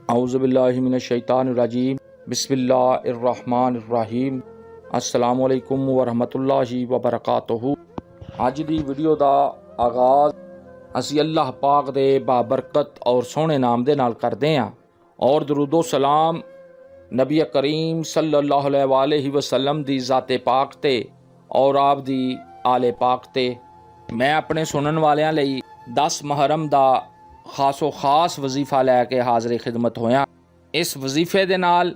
اعوذ باللہ من الشیطان الرجیم بسم اللہ الرحمن الرحیم السلام علیکم ورحمۃ اللہ وبرکاتہ۔ اج دی ویڈیو دا آغاز اسی اللہ پاک دے بابرکت اور سونے نام دے نال کردے ہاں اور درود و سلام نبی کریم صلی اللہ علیہ وآلہ وسلم دی ذات پاک تے اور آپ دی آل پاک تے۔ میں اپنے سنن والیاں لئی 10 محرم دا خاص و خاص وظیفہ لے کے حاضر خدمت ہویا۔ اس وظیفے دے نال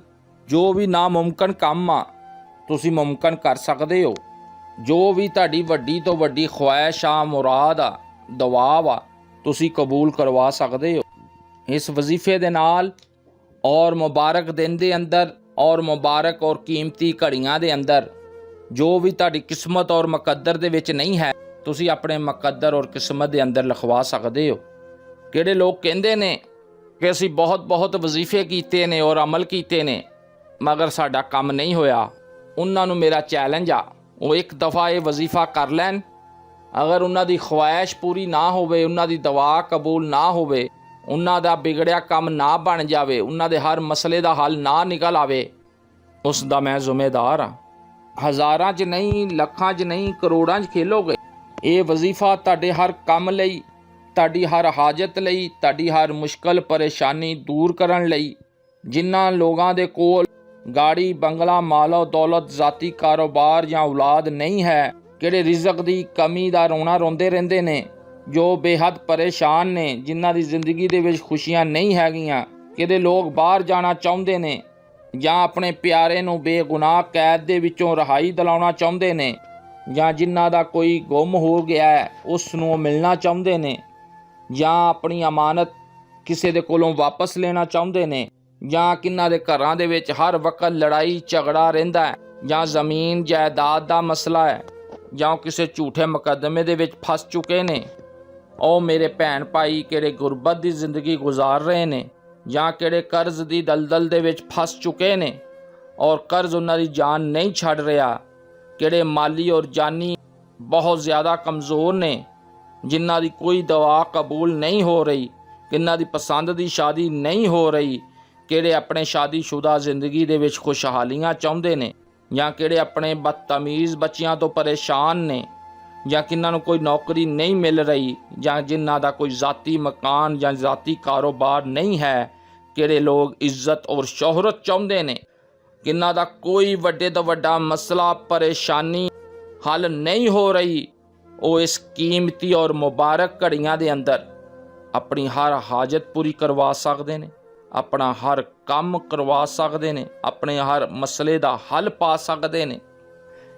جو بھی ناممکن کام آ تسی ممکن کر سکدے ہو، جو بھی تہاڈی وڈی تو وڈی خواہش آ، مراد آ، دعا آ، تسی قبول کروا سکدے ہو۔ اس وظیفے دے نال اور مبارک دن دے اندر اور مبارک اور قیمتی گھڑیاں دے اندر جو بھی تہاڈی قسمت اور مقدر دے وچ نہیں ہے تسی اپنے مقدر اور قسمت دے اندر لکھوا سکدے ہو۔ کہڑے لوگ کہندے نے کہ اسی بہت وظیفے کیتے نے اور عمل کیتے نے مگر ساڈا کم نہیں ہویا، انہاں نوں میرا چیلنج آ وہ ایک دفعہ یہ وظیفہ کر لین۔ اگر انہاں دی خواہش پوری نہ ہوئے، انہاں دی دعا قبول نہ ہوئے، انہاں دا بگڑیا کم نہ بن جاوے، انہاں دے ہر مسئلے دا حل نہ نکل آوے، اس دا میں ذمہ دار ہاں۔ ہزاراں چ نہیں، لکھاں چ نہیں، کروڑاں چ کھیلو گے، یہ وظیفہ تہاڈے ہر کم لئی، تہاڈی ہر حاجت لئی، تہاڈی ہر مشکل پریشانی دور کرن لئی۔ جنہاں لوگاں دے کول گاڑی بنگلہ مال و دولت ذاتی کاروبار یا اولاد نہیں ہے، کہڑے رزق دی کمی دا رونا روندے رہندے نے، جو بے حد پریشان نے، جنہاں دی زندگی دے وچ خوشیاں نہیں ہیگیاں، کہڑے لوگ باہر جانا چاہندے نے یا اپنے پیارے نوں بے گناہ قید دے وچوں رہائی دلاونا چاہندے نے، یا جنہاں دا کوئی گم ہو گیا ہے اس نوں ملنا چاہندے نے، یا اپنی امانت کسے دے کولوں واپس لینا چاہندے نے، یا کنہاں دے گھراں دے وچ ہر وقت لڑائی جھگڑا رہندا ہے، یا زمین جائیداد دا مسئلہ ہے، یا کسے جھوٹے مقدمے دے وچ پھس چکے نے۔ او میرے بھین بھائی کہڑے غربت دی زندگی گزار رہے نے، یا کہڑے قرض دی دلدل دے وچ پھس چکے نے اور قرض انہاں دی جان نہیں چھڈ رہا، کہڑے مالی اور جانی بہت زیادہ کمزور نے، جنہاں دی کوئی دعا قبول نہیں ہو رہی، کنہاں دی پسند دی شادی نہیں ہو رہی، کہڑے اپنے شادی شدہ زندگی دے وچ خوشحالیاں چاہندے نے، یا کہڑے اپنے بدتمیز بچیاں تو پریشان نے، یا کنہاں نوں کوئی نوکری نہیں مل رہی، یا جنہاں دا کوئی ذاتی مکان یا ذاتی کاروبار نہیں ہے، کہڑے لوگ عزت اور شہرت چاہندے نے، کنہاں دا کوئی وڈے تو وڈا مسئلہ پریشانی حل نہیں ہو رہی، وہ اس قیمتی اور مبارک گھڑیاں دے اندر اپنی ہر حاجت پوری کروا سکدے نے، اپنا ہر کم کروا سکدے نے، اپنے ہر مسئلے دا حل پا سکدے نے۔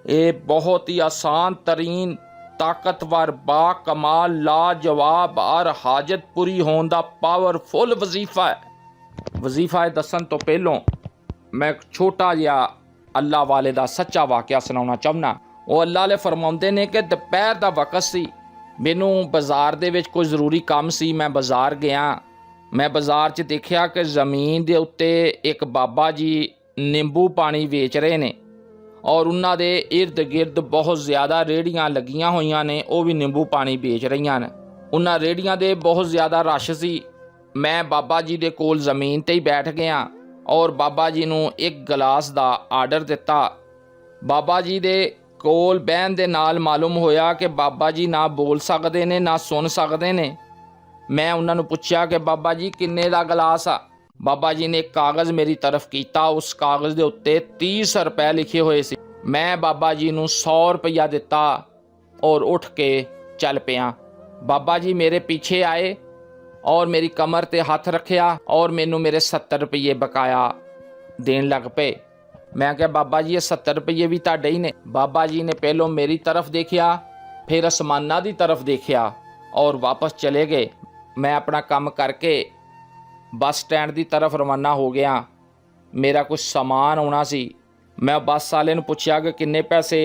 یہ بہت ہی آسان ترین، طاقتور، با کمال، لاجواب، ہر حاجت پوری ہون دا پاورفل وظیفہ ہے۔ وظیفہ دسن تو پہلوں میں ایک چھوٹا جہا اللہ والے دا سچا واقعہ سناؤنا چاہنا۔ وہ اللہ علیہ فرماؤندے نے کہ دوپہر دا وقت سی، مینوں بازار دے وچ کوئی ضروری کام سی، میں بازار گیا، میں بازار چ دیکھیا کہ زمین دے اُتے ایک بابا جی نیمبو پانی ویچ رہے نے اور انہاں دے ارد گرد بہت زیادہ ریڑیاں لگیاں ہوئیاں نے، وہ بھی نیمبو پانی بیچ رہیاں نے۔ انہاں ریڑیاں دے بہت زیادہ رش سی۔ میں بابا جی دے کول زمین تے ہی بیٹھ گیا اور بابا جی نوں ایک گلاس دا آرڈر دتا۔ بابا جی دے کول بہن دے نال معلوم ہویا کہ بابا جی نہ بول سکدے نے نہ سن سکدے نے۔ میں انہاں نوں پوچھیا کہ بابا جی کنے دا گلاس آ؟ بابا جی نے ایک کاغذ میری طرف کیتا، اس کاغذ دے اُتے 30 روپے لکھے ہوئے سی۔ میں بابا جی نوں 100 روپیہ دتا اور اٹھ کے چل پیا۔ بابا جی میرے پیچھے آئے اور میری کمر تے ہاتھ رکھیا اور مینوں میرے 70 روپیے بقایا دین لگ پے۔ میں کہ بابا جی یہ 70 روپیے بھی تہاڈے ہی نے؟ بابا جی نے پہلوں میری طرف دیکھیا، پھر آسماناں دی طرف دیکھیا اور واپس چلے گئے۔ میں اپنا کام کر کے بس سٹینڈ دی طرف روانہ ہو گیا۔ میرا کچھ سامان ہونا سی۔ میں بس والے نوں پوچھیا کہ کنے پیسے؟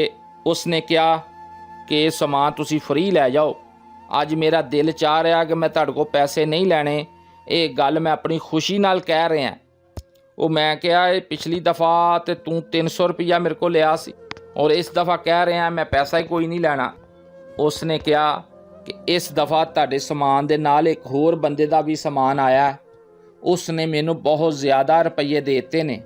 اس نے کہا کہ یہ سامان تسی فری لے جاؤ۔ اج میرا دل چاہ رہا کہ میں تہاڈے کو پیسے نہیں لینے، یہ گل میں اپنی خوشی نال کہہ رہا ہاں۔ وہ میں کہا پچھلی دفعہ تے تو 300 روپیہ میرے کو لیا سی اور اس دفعہ کہہ رہے ہیں میں پیسہ ہی کوئی نہیں لینا۔ اس نے کہا کہ اس دفعہ تہاڈے سامان دے نال ایک ہور بندے دا بھی سامان آیا ہے، ਉਸ ਨੇ ਮੈਨੂੰ ਬਹੁਤ ਜ਼ਿਆਦਾ ਰੁਪਈਏ ਦੇ ਦਿੱਤੇ ਨੇ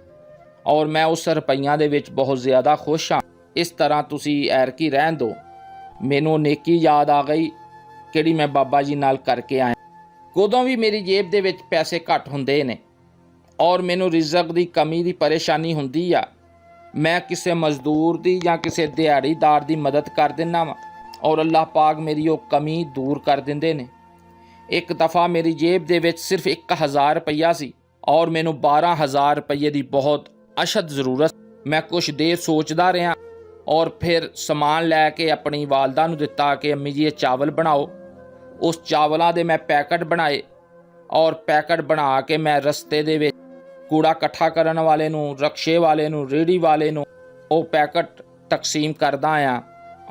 ਔਰ ਮੈਂ ਉਸ ਰੁਪਈਆਂ ਦੇ ਵਿੱਚ ਬਹੁਤ ਜ਼ਿਆਦਾ ਖੁਸ਼ ਹਾਂ। ਇਸ ਤਰ੍ਹਾਂ ਤੁਸੀਂ ਐਰਕੀ ਰਹਿਣ ਦਿਓ। ਮੈਨੂੰ ਨੇਕੀ ਯਾਦ ਆ ਗਈ ਕਿਹੜੀ ਮੈਂ ਬਾਬਾ ਜੀ ਨਾਲ ਕਰਕੇ ਆਇਆ। ਕਦੋਂ ਵੀ ਮੇਰੀ ਜੇਬ ਦੇ ਵਿੱਚ ਪੈਸੇ ਘੱਟ ਹੁੰਦੇ ਨੇ ਔਰ ਮੈਨੂੰ ਰਿਜ਼ਕ ਦੀ ਕਮੀ ਦੀ ਪਰੇਸ਼ਾਨੀ ਹੁੰਦੀ ਆ, ਮੈਂ ਕਿਸੇ ਮਜ਼ਦੂਰ ਦੀ ਜਾਂ ਕਿਸੇ ਦਿਹਾੜੀਦਾਰ ਦੀ ਮਦਦ ਕਰ ਦਿੰਦਾ ਵਾਂ ਔਰ ਅੱਲਾਹ ਪਾਕ ਮੇਰੀ ਉਹ ਕਮੀ ਦੂਰ ਕਰ ਦਿੰਦੇ ਨੇ। ਇੱਕ ਦਫਾ ਮੇਰੀ ਜੇਬ ਦੇ ਵਿੱਚ ਸਿਰਫ 1000 ਰੁਪਈਆ ਸੀ ਔਰ ਮੈਨੂੰ 12000 ਰੁਪਈਏ ਦੀ ਬਹੁਤ ਅਸ਼ਦ ਜ਼ਰੂਰਤ। ਮੈਂ ਕੁਛ ਦੇਰ ਸੋਚਦਾ ਰਿਹਾ ਔਰ ਫਿਰ ਸਮਾਨ ਲੈ ਕੇ ਆਪਣੀ ਵਾਲਦਾ ਨੂੰ ਦਿੱਤਾ ਕਿ ਅੰਮੀ ਜੀ ਇਹ ਚਾਵਲ ਬਣਾਓ। ਉਸ ਚਾਵਲਾਂ ਦੇ ਮੈਂ ਪੈਕਟ ਬਣਾਏ ਔਰ ਪੈਕਟ ਬਣਾ ਕੇ ਮੈਂ ਰਸਤੇ ਦੇ ਵਿੱਚ ਕੂੜਾ ਇਕੱਠਾ ਕਰਨ ਵਾਲੇ ਨੂੰ, ਰਕਸ਼ੇ ਵਾਲੇ ਨੂੰ, ਰੇਹੜੀ ਵਾਲੇ ਨੂੰ ਉਹ ਪੈਕਟ ਤਕਸੀਮ ਕਰਦਾ ਆ।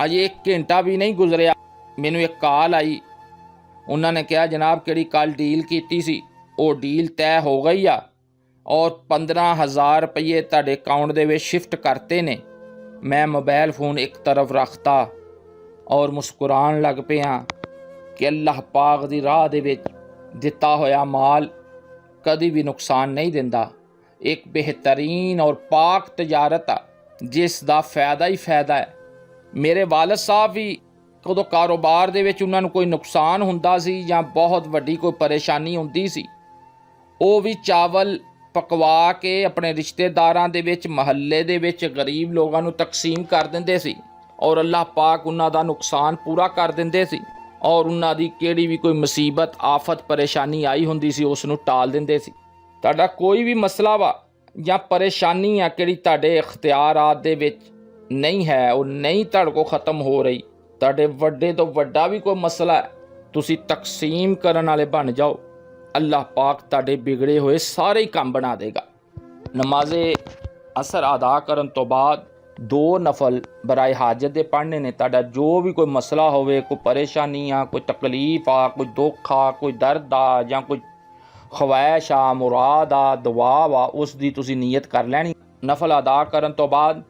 ਅਜੇ 1 ਘੰਟਾ ਵੀ ਨਹੀਂ ਗੁਜ਼ਰਿਆ ਮੈਨੂੰ ਇੱਕ ਕਾਲ ਆਈ। ਉਹਨਾਂ ਨੇ ਕਿਹਾ ਜਨਾਬ ਕਿਹੜੀ ਕੱਲ੍ਹ ਡੀਲ ਕੀਤੀ ਸੀ ਉਹ ਡੀਲ ਤੈਅ ਹੋ ਗਈ ਆ ਔਰ 15000 ਰੁਪਈਏ ਤੁਹਾਡੇ ਅਕਾਊਂਟ ਦੇ ਵਿੱਚ ਸ਼ਿਫਟ ਕਰਤੇ ਨੇ। ਮੈਂ ਮੋਬਾਈਲ ਫੋਨ ਇੱਕ ਤਰਫ ਰੱਖਤਾ ਔਰ ਮੁਸਕਰਾਉਣ ਲੱਗ ਪਿਆ ਕਿ ਅੱਲਾਹ ਪਾਕ ਦੀ ਰਾਹ ਦੇ ਵਿੱਚ ਦਿੱਤਾ ਹੋਇਆ ਮਾਲ ਕਦੀ ਵੀ ਨੁਕਸਾਨ ਨਹੀਂ ਦਿੰਦਾ। ਇੱਕ ਬਿਹਤਰੀਨ ਔਰ ਪਾਕ ਤਜਾਰਤ ਆ ਜਿਸ ਦਾ ਫਾਇਦਾ ਹੀ ਫਾਇਦਾ ਹੈ। ਮੇਰੇ ਵਾਲਦ ਸਾਹਿਬ ਵੀ ਕਦੋਂ ਕਾਰੋਬਾਰ ਦੇ ਵਿੱਚ ਉਹਨਾਂ ਨੂੰ ਕੋਈ ਨੁਕਸਾਨ ਹੁੰਦਾ ਸੀ ਜਾਂ ਬਹੁਤ ਵੱਡੀ ਕੋਈ ਪਰੇਸ਼ਾਨੀ ਹੁੰਦੀ ਸੀ, ਉਹ ਵੀ ਚਾਵਲ ਪਕਵਾ ਕੇ ਆਪਣੇ ਰਿਸ਼ਤੇਦਾਰਾਂ ਦੇ ਵਿੱਚ, ਮਹੱਲੇ ਦੇ ਵਿੱਚ ਗਰੀਬ ਲੋਕਾਂ ਨੂੰ ਤਕਸੀਮ ਕਰ ਦਿੰਦੇ ਸੀ ਔਰ ਅੱਲਾਹ ਪਾਕ ਉਹਨਾਂ ਦਾ ਨੁਕਸਾਨ ਪੂਰਾ ਕਰ ਦਿੰਦੇ ਸੀ ਔਰ ਉਹਨਾਂ ਦੀ ਕਿਹੜੀ ਵੀ ਕੋਈ ਮੁਸੀਬਤ, ਆਫਤ, ਪਰੇਸ਼ਾਨੀ ਆਈ ਹੁੰਦੀ ਸੀ ਉਸ ਨੂੰ ਟਾਲ ਦਿੰਦੇ ਸੀ। ਤੁਹਾਡਾ ਕੋਈ ਵੀ ਮਸਲਾ ਵਾ ਜਾਂ ਪਰੇਸ਼ਾਨੀ ਆ ਕਿਹੜੀ ਤੁਹਾਡੇ ਇਖਤਿਆਰਾਤ ਦੇ ਵਿੱਚ ਨਹੀਂ ਹੈ, ਉਹ ਨਹੀਂ ਤੁਹਾਡੇ ਕੋਲ ਖ਼ਤਮ ਹੋ ਰਹੀ, ਤੁਹਾਡੇ ਵੱਡੇ ਤੋਂ ਵੱਡਾ ਵੀ ਕੋਈ ਮਸਲਾ ਹੈ, ਤੁਸੀਂ ਤਕਸੀਮ ਕਰਨ ਵਾਲੇ ਬਣ ਜਾਓ, ਅੱਲਾਹ ਪਾਕ ਤੁਹਾਡੇ ਵਿਗੜੇ ਹੋਏ ਸਾਰੇ ਹੀ ਕੰਮ ਬਣਾ ਦੇਗਾ। ਨਮਾਜ਼ੇ ਅਸਰ ਅਦਾ ਕਰਨ ਤੋਂ ਬਾਅਦ 2 ਨਫਲ ਬਰਾਏ ਹਾਜਤ ਦੇ ਪੜ੍ਹਨੇ ਨੇ। ਤੁਹਾਡਾ ਜੋ ਵੀ ਕੋਈ ਮਸਲਾ ਹੋਵੇ, ਕੋਈ ਪਰੇਸ਼ਾਨੀ ਆ, ਕੋਈ ਤਕਲੀਫ ਆ, ਕੋਈ ਦੁੱਖ ਆ, ਕੋਈ ਦਰਦ ਆ ਜਾਂ ਕੋਈ ਖਵਾਇਸ਼ ਆ, ਮੁਰਾਦ ਆ, ਦੁਆ ਆ, ਉਸ ਦੀ ਤੁਸੀਂ ਨੀਅਤ ਕਰ ਲੈਣੀ। ਨਫਲ ਅਦਾ ਕਰਨ ਤੋਂ ਬਾਅਦ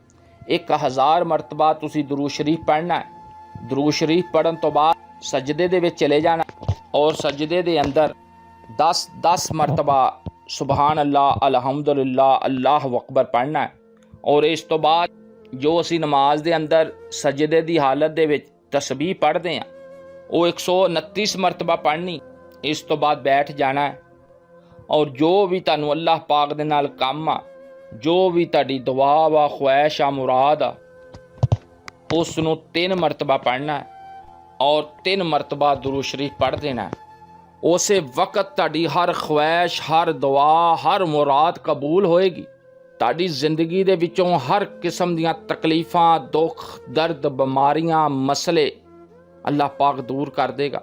1000 ਮਰਤਬਾ ਤੁਸੀਂ ਦਰੂਦ ਸ਼ਰੀਫ ਪੜ੍ਹਨਾ ਹੈ। ਦਰੂਦ ਸ਼ਰੀਫ ਪੜ੍ਹਨ ਤੋਂ ਬਾਅਦ ਸਜਦੇ ਦੇ ਵਿੱਚ ਚਲੇ ਜਾਣਾ ਔਰ ਸਜਦੇ ਦੇ ਅੰਦਰ 10 ਮਰਤਬਾ ਸੁਬਹਾਨ ਅੱਲਾਹ, ਅਲਹਮਦੁਲਿल्लाह, ਅੱਲਾਹੁ ਅਕਬਰ ਪੜ੍ਹਨਾ ਹੈ। ਔਰ ਇਸ ਤੋਂ ਬਾਅਦ ਜੋ ਅਸੀਂ ਨਮਾਜ਼ ਦੇ ਅੰਦਰ ਸਜਦੇ ਦੀ ਹਾਲਤ ਦੇ ਵਿੱਚ ਤਸਬੀਹ ਪੜ੍ਹਦੇ ਹਾਂ ਉਹ 129 ਮਰਤਬਾ ਪੜ੍ਹਨੀ। ਇਸ ਤੋਂ ਬਾਅਦ ਬੈਠ ਜਾਣਾ ਹੈ ਔਰ ਜੋ ਵੀ ਤੁਹਾਨੂੰ ਅੱਲਾਹ ਪਾਕ ਦੇ ਨਾਲ ਕੰਮ ਆ, ਜੋ ਵੀ ਤੁਹਾਡੀ ਦੁਆ ਵਾ, ਖਵਾਇਸ਼ ਆ, ਮੁਰਾਦ ਆ, ਉਸ ਨੂੰ 3 ਮਰਤਬਾ ਪੜ੍ਹਨਾ ਔਰ 3 ਮਰਤਬਾ ਦਰੂਦ ਸ਼ਰੀਫ ਪੜ੍ਹ ਦੇਣਾ। ਉਸੇ ਵਕਤ ਤੁਹਾਡੀ ਹਰ ਖਵਾਇਸ਼, ਹਰ ਦੁਆ, ਹਰ ਮੁਰਾਦ ਕਬੂਲ ਹੋਏਗੀ। ਤੁਹਾਡੀ ਜ਼ਿੰਦਗੀ ਦੇ ਵਿੱਚੋਂ ਹਰ ਕਿਸਮ ਦੀਆਂ ਤਕਲੀਫਾਂ, ਦੁੱਖ, ਦਰਦ, ਬਿਮਾਰੀਆਂ, ਮਸਲੇ ਅੱਲਾਹ ਪਾਕ ਦੂਰ ਕਰ ਦੇਗਾ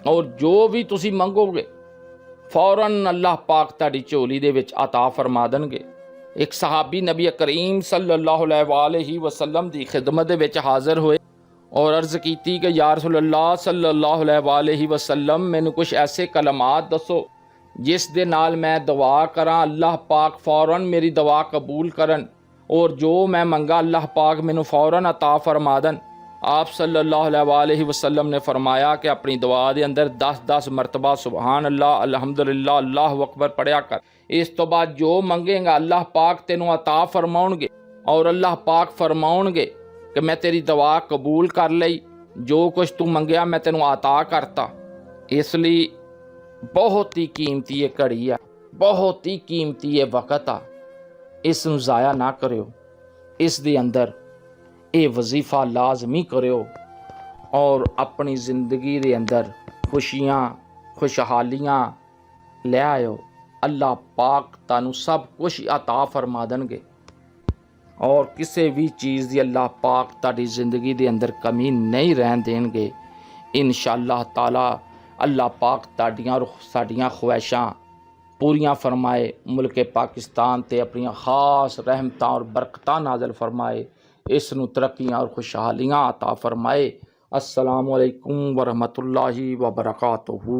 ਔਰ ਜੋ ਵੀ ਤੁਸੀਂ ਮੰਗੋਗੇ ਫੌਰਨ ਅੱਲਾਹ ਪਾਕ ਤੁਹਾਡੀ ਝੋਲੀ ਦੇ ਵਿੱਚ ਅਤਾ ਫਰਮਾ ਦੇਣਗੇ। ਇੱਕ ਸਹਾਬੀ ਨਬੀ ਕਰੀਮ ਸੱਲੱਲਾਹੁ अलैहि वसल्लम ਦੀ ਖਿਦਮਤ ਦੇ ਵਿੱਚ ਹਾਜ਼ਰ ਹੋਏ ਔਰ अर्ज़ ਕੀਤੀ ਕਿ ਯਾ ਰਸੂਲ ਅੱਲਾਹ सल्लल्लाहु अलैहि वसल्लम ਮੈਨੂੰ ਕੁਝ ਐਸੇ ਕਲਮਾਤ ਦੱਸੋ ਜਿਸ ਦੇ ਨਾਲ ਮੈਂ ਦੁਆ ਕਰਾਂ ਅੱਲਾਹ ਪਾਕ ਫੌਰਨ ਮੇਰੀ ਦੁਆ ਕਬੂਲ ਕਰਨ ਔਰ ਜੋ ਮੈਂ ਮੰਗਾ ਅੱਲਾਹ ਪਾਕ ਮੈਨੂੰ ਫੌਰਨ ਅਤਾ ਫਰਮਾ ਦੇਣ। आप सल्लल्लाहु अलैहि वसल्लम ने फरमाया कि अपनी दुआ के अंदर 10-10 मरतबा सुबहान अल्लाह, अल्हम्दुलिल्लाह, अल्लाहु अकबर पढ़िया कर। इस तो बाद जो मंगेगा अल्लाह पाक तेनों अता फरमाउणगे और अल्लाह पाक फरमाउणगे कि मैं तेरी दुआ कबूल कर लई, जो कुछ तू मंगया मैं तेनों अता करता। इसलिए बहुत ही कीमती ये घड़ी आ, बहुत ही कीमती ये वक्त आ, इसनूं ज़ाया ना करियो। इस दे अंदर ये वजीफ़ा लाजमी करो और अपनी ज़िंदगी के अंदर खुशियाँ, खुशहालियाँ ले आयो। अल्लाह पाक तानू सब कुछ अता फरमा देंगे और किसी भी चीज़ की अल्लाह पाक ताड़ी ज़िंदगी के अंदर कमी नहीं रहन देंगे। इंशाअल्लाह ताला अल्लाह पाक ताड़ियाँ और साड़ियाँ ख्वाहिशां पूरियां फरमाए, मुल्क पाकिस्तान ते अपनी खास रहमतां और बरकतां नाज़िल फरमाए, इसनूं तरक्कियां और खुशहालियां अता फरमाए। अस्सलामु अलैकुम वरहमतुल्लाहि वबरकातुहू।